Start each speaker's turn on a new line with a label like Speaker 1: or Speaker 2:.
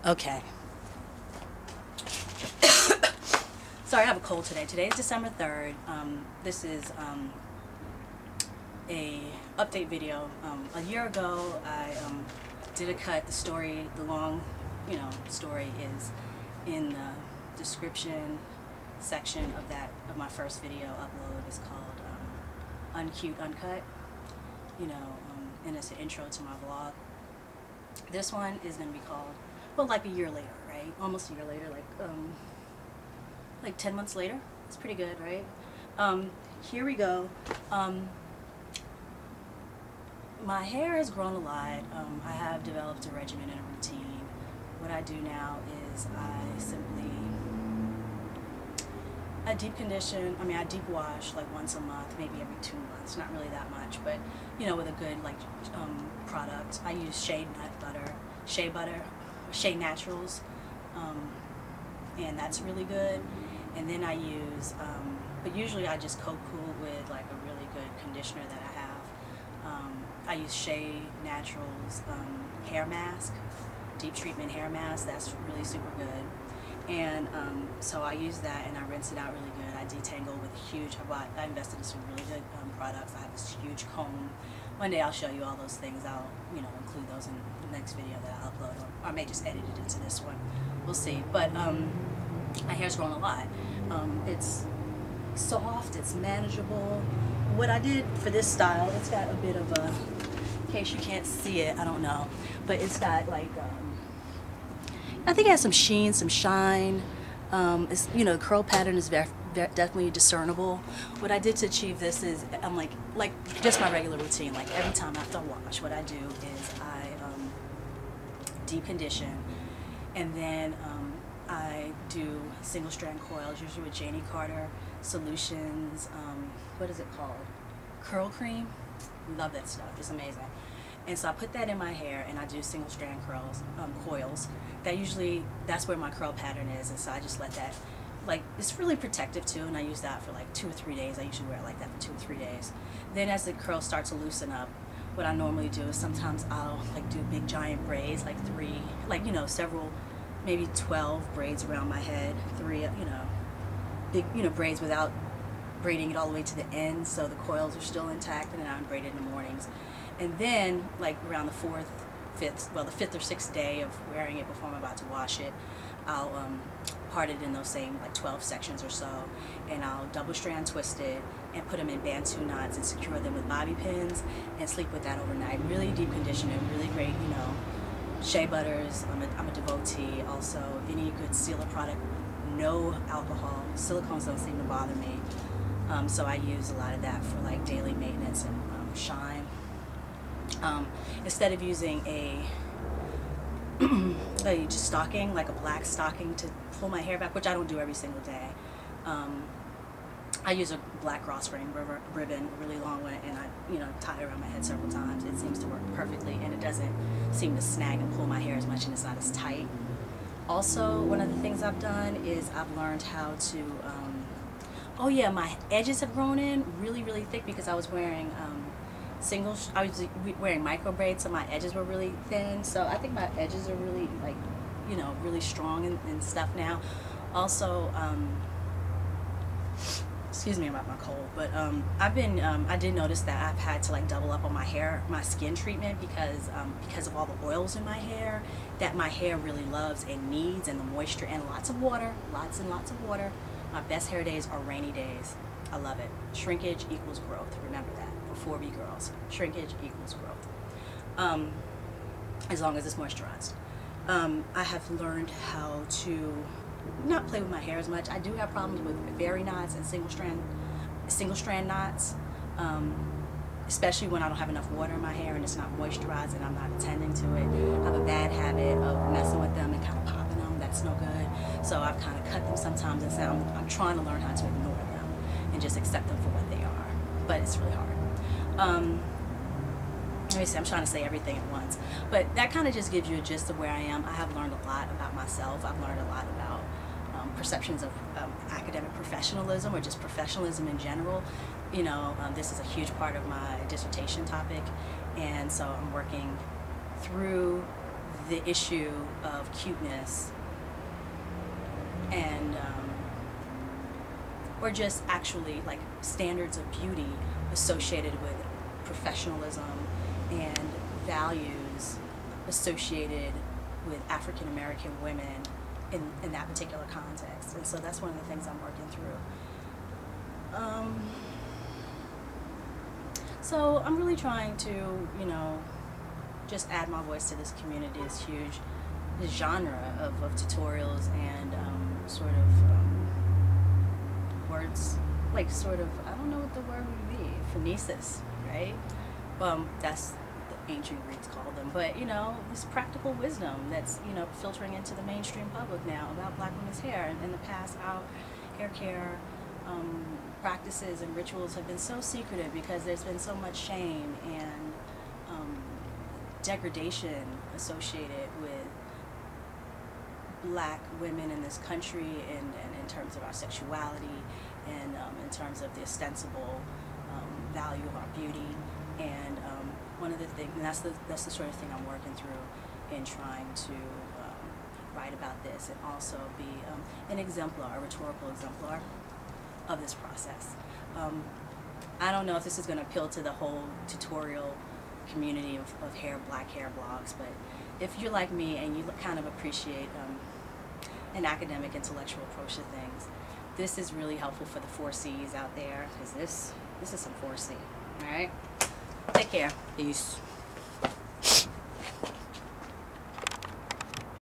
Speaker 1: Okay. Sorry, I have a cold today. Today is December 3rd. This is a update video. A year ago, I did a cut. The story, the long, story is in the description section of my first video upload. It's called Uncute Uncut. And it's an intro to my vlog. This one is going to be called, well, like a year later, right? Almost a year later, like 10 months later. It's pretty good, right? Here we go. My hair has grown a lot. I have developed a regimen and a routine. What I do now is I deep condition. I deep wash like once a month, maybe every 2 months. Not really that much, but with a good product. I use shea naturals, and that's really good. And then I use, but usually I just coat cool with like a really good conditioner that I have. I use Shea Naturals hair mask, deep treatment hair mask. That's really super good. And so I use that and I rinse it out really good. I detangle with I invested in some really good products. I have this huge comb. One day I'll show you all those things. I'll include those in the next video that I'll upload, or I may just edit it into this one. We'll see. But my hair's grown a lot. It's soft, it's manageable. What I did for this style, it's got a bit of a, in case you can't see it, I don't know, but it's got like, I think it has some sheen, some shine. It's, the curl pattern is definitely discernible. What I did to achieve this is, I'm like just my regular routine. Like every time after I wash, what I do is I deep condition, and then I do single strand coils, usually with Janie Carter Solutions. What is it called? Curl cream. Love that stuff. It's amazing. And so I put that in my hair, and I do single strand coils. That's where my curl pattern is, and so I just let that, it's really protective too, and I use that for like 2 or 3 days. I usually wear it like that for 2 or 3 days. Then as the curls start to loosen up, what I normally do is sometimes I'll do big giant braids, several, maybe 12 braids around my head, 3, big, braids without braiding it all the way to the end, so the coils are still intact, and then I braid it in the mornings. And then, around the 5th or 6th day of wearing it before I'm about to wash it, I'll part it in those same 12 sections or so, and I'll double strand twist it and put them in Bantu knots and secure them with bobby pins and sleep with that overnight. Really deep condition and really great, shea butters. I'm a devotee. Also, any good sealer product, no alcohol. Silicones don't seem to bother me. So I use a lot of that for daily maintenance and shine. Instead of using a just stocking, like a black stocking to pull my hair back, which I don't do every single day, I use a black cross-grain ribbon, a really long one, and I tie it around my head several times. It seems to work perfectly, and it doesn't seem to snag and pull my hair as much, and it's not as tight. Also, one of the things I've done is I've learned how to oh yeah, my edges have grown in really, really thick because I was wearing I was wearing micro braids, so my edges were really thin. So I think my edges are really really strong and stuff now. Also, excuse me about my cold, but I did notice that I've had to double up on my skin treatment because of all the oils in my hair that my hair really loves and needs, and the moisture and lots of water, lots and lots of water. My best hair days are rainy days. I love it. Shrinkage equals growth. Remember that for 4B girls. Shrinkage equals growth. As long as it's moisturized. I have learned how to not play with my hair as much. I do have problems with fairy knots and single strand knots, especially when I don't have enough water in my hair and it's not moisturized and I'm not attending to it. I have a bad habit of messing with them and kind of popping them. That's no good. So I've kind of cut them sometimes, and so I'm trying to learn how to ignore them and just accept them for what they are. But it's really hard. Let me see, I'm trying to say everything at once. But that kind of just gives you a gist of where I am. I have learned a lot about myself. I've learned a lot about perceptions of academic professionalism, or just professionalism in general. This is a huge part of my dissertation topic, and so I'm working through the issue of cuteness and or just actually like standards of beauty associated with professionalism and values associated with African American women in that particular context. And so that's one of the things I'm working through. So I'm really trying to, you know, just add my voice to this community. It's huge. This genre of tutorials and sort of words, like sort of, I don't know what the word would be, phonesis, right? That's the ancient Greeks called them. But, you know, this practical wisdom that's, you know, filtering into the mainstream public now about Black women's hair. And in the past, our hair care practices and rituals have been so secretive because there's been so much shame and degradation associated with Black women in this country, and in terms of our sexuality, and in terms of the ostensible value of our beauty. And one of the things, and that's the sort of thing I'm working through in trying to write about this, and also be an exemplar, a rhetorical exemplar of this process. I don't know if this is going to appeal to the whole tutorial community of black hair blogs, but if you're like me and you kind of appreciate an academic, intellectual approach to things, this is really helpful for the 4 C's out there, because this is some 4C. All right? Take care. Peace.